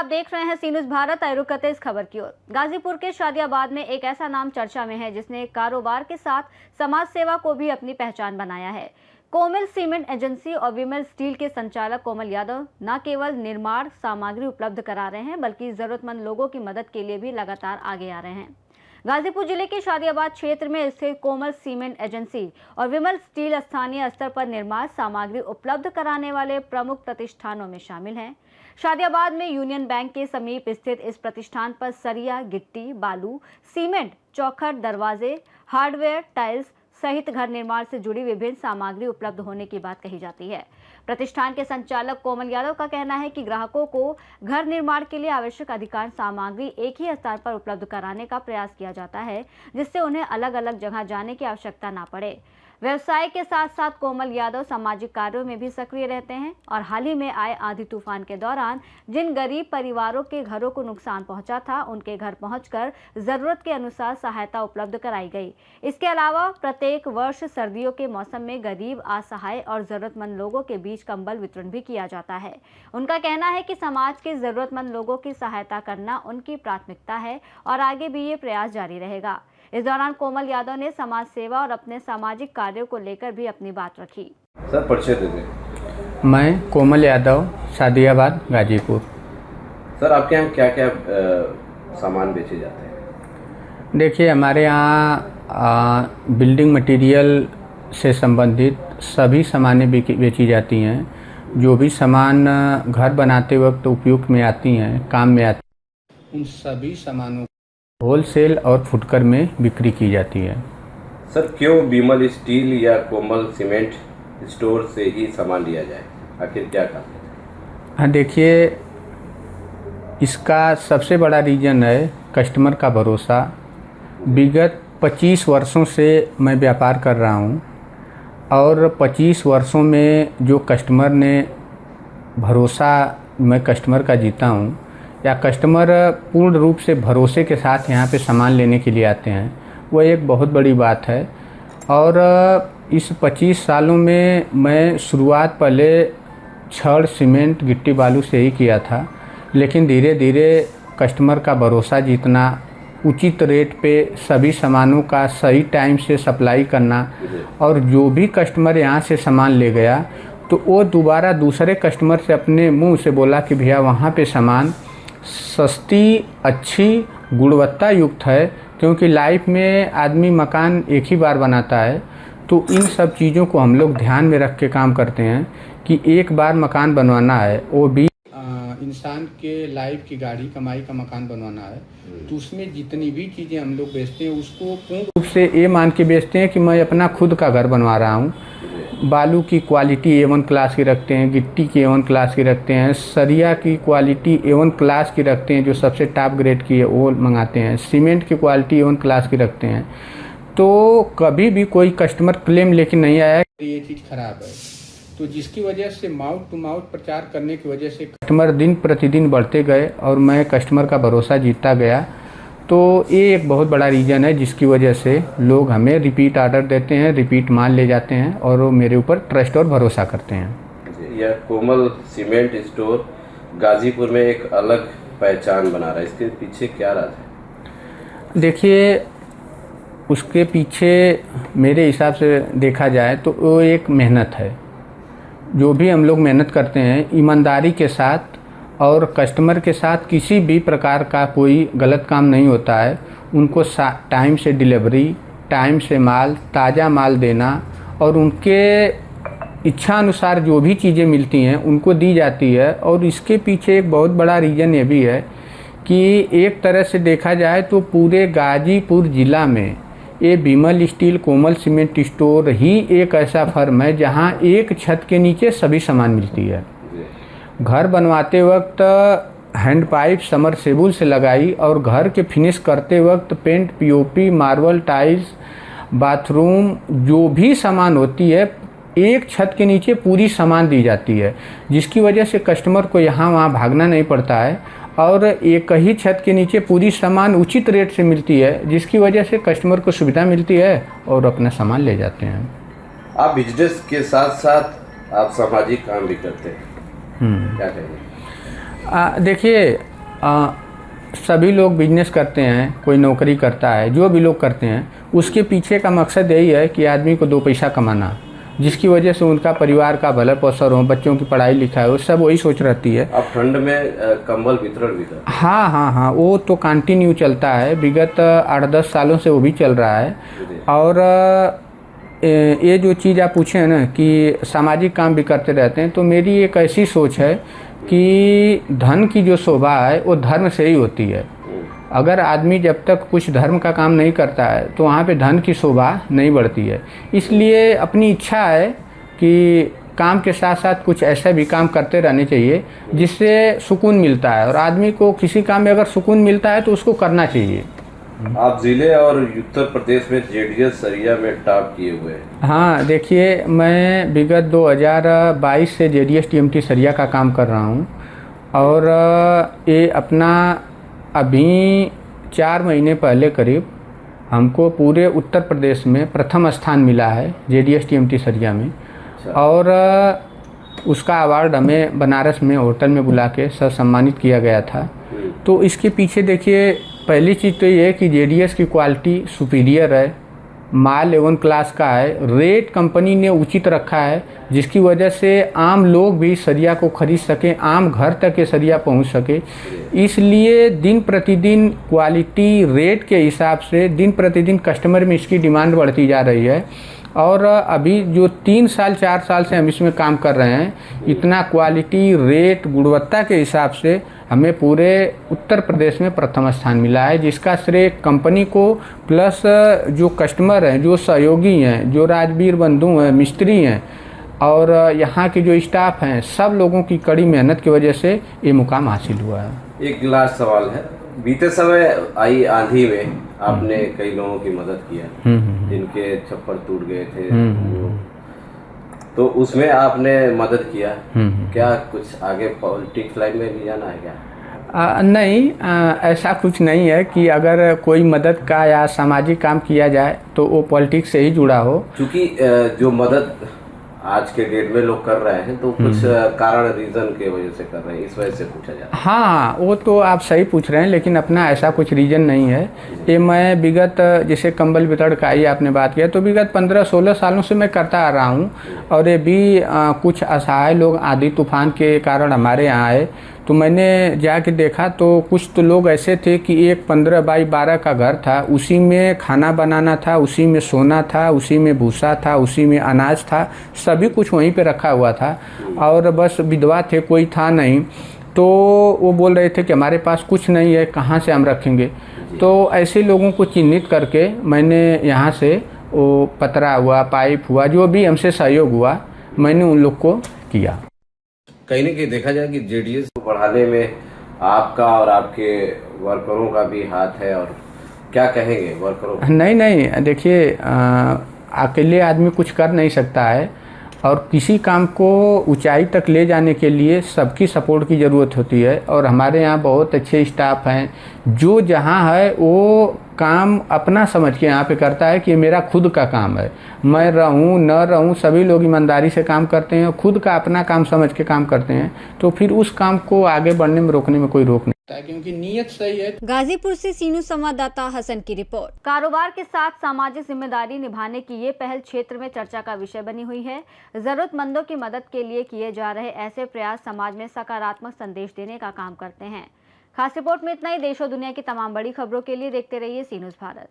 आप देख रहे हैं सी न्यूज़ भारत। रुक करते इस खबर की ओर। गाजीपुर के शादियाबाद में एक ऐसा नाम चर्चा में है जिसने कारोबार के साथ समाज सेवा को भी अपनी पहचान बनाया है। कोमल सीमेंट एजेंसी और विमल स्टील के संचालक कोमल यादव न केवल निर्माण सामग्री उपलब्ध करा रहे हैं बल्कि जरूरतमंद लोगों की मदद के लिए भी लगातार आगे आ रहे हैं। गाजीपुर जिले के शादियाबाद क्षेत्र में स्थित कोमल सीमेंट एजेंसी और विमल स्टील स्थानीय स्तर पर निर्माण सामग्री उपलब्ध कराने वाले प्रमुख प्रतिष्ठानों में शामिल हैं। शादियाबाद में यूनियन बैंक के समीप स्थित इस प्रतिष्ठान पर सरिया, गिट्टी, बालू, सीमेंट, चौखट, दरवाजे, हार्डवेयर, टाइल्स सहित घर निर्माण से जुड़ी विभिन्न सामग्री उपलब्ध होने की बात कही जाती है। प्रतिष्ठान के संचालक कोमल यादव का कहना है कि ग्राहकों को घर निर्माण के लिए आवश्यक अधिकांश सामग्री एक ही स्थान पर उपलब्ध कराने का प्रयास किया जाता है, जिससे उन्हें अलग अलग जगह जाने की आवश्यकता न पड़े। व्यवसाय के साथ साथ कोमल यादव सामाजिक कार्यों में भी सक्रिय रहते हैं और हाल ही में आए आंधी तूफान के दौरान जिन गरीब परिवारों के घरों को नुकसान पहुंचा था, उनके घर पहुंचकर जरूरत के अनुसार सहायता उपलब्ध कराई गई। इसके अलावा प्रत्येक वर्ष सर्दियों के मौसम में गरीब, असहाय और जरूरतमंद लोगों के बीच कंबल वितरण भी किया जाता है। उनका कहना है कि समाज के जरूरतमंद लोगों की सहायता करना उनकी प्राथमिकता है और आगे भी ये प्रयास जारी रहेगा। इस दौरान कोमल यादव ने समाज सेवा और अपने सामाजिक कार्यों को लेकर भी अपनी बात रखी। सर परिचय दीजिए। मैं कोमल यादव, शादियाबाद, गाजीपुर। सर आपके यहाँ क्या क्या सामान बेचे जाते हैं? देखिए, हमारे यहाँ बिल्डिंग मटेरियल से संबंधित सभी सामानें बेची जाती हैं। जो भी सामान घर बनाते वक्त उपयोग में आती हैं, काम में आती हैं, उन सभी सामानों होलसेल और फुटकर में बिक्री की जाती है। सर क्यों विमल स्टील या कोमल सीमेंट स्टोर से ही सामान लिया जाए, आखिर क्या कारण है? हाँ, देखिए, इसका सबसे बड़ा रीज़न है कस्टमर का भरोसा। विगत 25 वर्षों से मैं व्यापार कर रहा हूँ और 25 वर्षों में जो कस्टमर ने भरोसा मैं कस्टमर का जीता हूँ या कस्टमर पूर्ण रूप से भरोसे के साथ यहाँ पे सामान लेने के लिए आते हैं, वो एक बहुत बड़ी बात है। और इस 25 सालों में मैं शुरुआत पहले छड़, सीमेंट, गिट्टी, बालू से ही किया था, लेकिन धीरे धीरे कस्टमर का भरोसा जीतना, उचित रेट पे सभी सामानों का सही टाइम से सप्लाई करना, और जो भी कस्टमर यहाँ से सामान ले गया तो वो दोबारा दूसरे कस्टमर से अपने मुंह से बोला कि भैया वहाँ पे सामान सस्ती, अच्छी, गुणवत्ता युक्त है। क्योंकि लाइफ में आदमी मकान एक ही बार बनाता है, तो इन सब चीज़ों को हम लोग ध्यान में रख के काम करते हैं कि एक बार मकान बनवाना है, वो भी इंसान के लाइफ की गाड़ी, कमाई का मकान बनवाना है, तो उसमें जितनी भी चीज़ें हम लोग बेचते हैं उसको पूर्ण रूप से ये मान के बेचते हैं कि मैं अपना खुद का घर बनवा रहा हूँ। बालू की क्वालिटी A1 क्लास की रखते हैं, गिट्टी की A1 क्लास की रखते हैं, सरिया की क्वालिटी A1 क्लास की रखते हैं, जो सबसे टॉप ग्रेड की है वो मंगाते हैं, सीमेंट की क्वालिटी A1 क्लास की रखते हैं। तो कभी भी कोई कस्टमर क्लेम लेके नहीं आया कि ये चीज़ ख़राब है। तो जिसकी वजह से माउथ टू माउथ प्रचार करने की वजह से कस्टमर दिन प्रतिदिन बढ़ते गए और मैं कस्टमर का भरोसा जीतता गया। तो ये एक बहुत बड़ा रीज़न है जिसकी वजह से लोग हमें रिपीट ऑर्डर देते हैं, रिपीट माल ले जाते हैं और वो मेरे ऊपर ट्रस्ट और भरोसा करते हैं। यह कोमल सीमेंट स्टोर गाजीपुर में एक अलग पहचान बना रहा है, इसके पीछे क्या राज है? देखिए, उसके पीछे मेरे हिसाब से देखा जाए तो वो एक मेहनत है। जो भी हम लोग मेहनत करते हैं ईमानदारी के साथ और कस्टमर के साथ किसी भी प्रकार का कोई गलत काम नहीं होता है। उनको टाइम से डिलीवरी, टाइम से माल, ताज़ा माल देना और उनके इच्छा अनुसार जो भी चीज़ें मिलती हैं उनको दी जाती है। और इसके पीछे एक बहुत बड़ा रीज़न ये भी है कि एक तरह से देखा जाए तो पूरे गाजीपुर ज़िला में ये विमल स्टील कोमल सीमेंट स्टोर ही एक ऐसा फर्म है जहाँ एक छत के नीचे सभी सामान मिलती है। घर बनवाते वक्त हैंड पाइप समरसेबुल से लगाई और घर के फिनिश करते वक्त paint, POP, marble, tiles, bathroom, जो भी सामान होती है एक छत के नीचे पूरी सामान दी जाती है, जिसकी वजह से कस्टमर को यहाँ वहाँ भागना नहीं पड़ता है और एक ही छत के नीचे पूरी सामान उचित रेट से मिलती है, जिसकी वजह से कस्टमर को सुविधा मिलती है और अपना सामान ले जाते हैं। आप बिजनेस के साथ साथ आप सामाजिक काम भी करते हैं, क्या कहेंगे? देखिए, सभी लोग बिजनेस करते हैं, कोई नौकरी करता है, जो भी लोग करते हैं उसके पीछे का मकसद यही है कि आदमी को 2 पैसा कमाना, जिसकी वजह से उनका परिवार का भला पोषण हो, बच्चों की पढ़ाई लिखाई हो, सब वही सोच रहती है। अब ठंड में कंबल वितरण भी कर। हाँ हाँ हाँ, वो तो कंटिन्यू चलता है, विगत 8-10 सालों से वो भी चल रहा है। और ये जो चीज़ आप पूछे हैं ना कि सामाजिक काम भी करते रहते हैं, तो मेरी एक ऐसी सोच है कि धन की जो शोभा है वो धर्म से ही होती है। अगर आदमी जब तक कुछ धर्म का काम नहीं करता है तो वहाँ पे धन की शोभा नहीं बढ़ती है। इसलिए अपनी इच्छा है कि काम के साथ साथ कुछ ऐसा भी काम करते रहने चाहिए जिससे सुकून मिलता है, और आदमी को किसी काम में अगर सुकून मिलता है तो उसको करना चाहिए। आप जिले और उत्तर प्रदेश में जेडीएस सरिया में टॉप किए हुए हैं। हाँ, देखिए, मैं विगत 2022 से जेडीएस टीएमटी सरिया का काम कर रहा हूँ, और ये अपना अभी 4 महीने पहले करीब हमको पूरे उत्तर प्रदेश में प्रथम स्थान मिला है जेडीएस टीएमटी सरिया में। और उसका अवार्ड हमें बनारस में होटल में बुला के सम्मानित किया गया था। तो इसके पीछे देखिए, पहली चीज़ तो ये है कि जेडीएस की क्वालिटी सुपीरियर है, माल A1 क्लास का है, रेट कंपनी ने उचित रखा है, जिसकी वजह से आम लोग भी सरिया को खरीद सकें, आम घर तक ये सरिया पहुंच सके। इसलिए दिन प्रतिदिन क्वालिटी रेट के हिसाब से दिन प्रतिदिन कस्टमर में इसकी डिमांड बढ़ती जा रही है। और अभी जो 3 साल 4 साल से हम इसमें काम कर रहे हैं, इतना क्वालिटी रेट गुणवत्ता के हिसाब से हमें पूरे उत्तर प्रदेश में प्रथम स्थान मिला है, जिसका श्रेय कंपनी को प्लस जो कस्टमर हैं, जो सहयोगी हैं, जो राजवीर बंधु हैं, मिस्त्री हैं और यहाँ के जो स्टाफ हैं, सब लोगों की कड़ी मेहनत की वजह से ये मुकाम हासिल हुआ है। एक लास्ट सवाल है, बीते समय आई आंधी में आपने कई लोगों की मदद किया जिनके छप्पर टूट गए थे, तो उसमें आपने मदद किया। क्या कुछ आगे पॉलिटिक्स लाइन में भी जाना है क्या? नहीं, ऐसा कुछ नहीं है कि अगर कोई मदद का या सामाजिक काम किया जाए तो वो पॉलिटिक्स से ही जुड़ा हो। क्योंकि जो मदद आज के डेट में लोग कर रहे हैं तो कुछ कारण रीजन के वजह से कर रहे हैं, इस वजह से पूछा जाता है। हाँ, वो तो आप सही पूछ रहे हैं, लेकिन अपना ऐसा कुछ रीजन नहीं है। ये मैं विगत, जैसे कंबल वितरण का ही आपने बात किया, तो विगत 15-16 सालों से मैं करता आ रहा हूँ। और ये भी कुछ असहाय लोग आंधी तूफान के कारण हमारे यहाँ आए, तो मैंने जाके देखा तो कुछ तो लोग ऐसे थे कि एक 15 बाई 12 का घर था, उसी में खाना बनाना था, उसी में सोना था, उसी में भूसा था, उसी में अनाज था, सभी कुछ वहीं पे रखा हुआ था। और बस विधवा थे, कोई था नहीं, तो वो बोल रहे थे कि हमारे पास कुछ नहीं है, कहाँ से हम रखेंगे। तो ऐसे लोगों को चिन्हित करके मैंने यहाँ से वो पतरा हुआ, पाइप हुआ, जो भी हमसे सहयोग हुआ, मैंने उन लोग को किया। कहीं ना कहीं देखा जाए कि जेडीएस को बढ़ाने में आपका और आपके वर्करों का भी हाथ है, और क्या कहेंगे वर्करों को? नहीं, देखिए, अकेले आदमी कुछ कर नहीं सकता है, और किसी काम को ऊंचाई तक ले जाने के लिए सबकी सपोर्ट की ज़रूरत होती है। और हमारे यहाँ बहुत अच्छे स्टाफ हैं, जो जहाँ है वो काम अपना समझ के यहाँ पे करता है कि ये मेरा खुद का काम है, मैं रहूँ न रहूँ सभी लोग ईमानदारी से काम करते हैं, खुद का अपना काम समझ के काम करते हैं, तो फिर उस काम को आगे बढ़ने में रोकने में कोई रोक नहीं है, क्योंकि नीयत सही है। गाजीपुर से सीनू संवाददाता हसन की रिपोर्ट। कारोबार के साथ सामाजिक जिम्मेदारी निभाने की ये पहल क्षेत्र में चर्चा का विषय बनी हुई है। जरूरतमंदों की मदद के लिए किए जा रहे ऐसे प्रयास समाज में सकारात्मक संदेश देने का काम करते हैं। खास रिपोर्ट में इतना ही। देश और दुनिया की तमाम बड़ी खबरों के लिए देखते रहिए सी न्यूज़ भारत।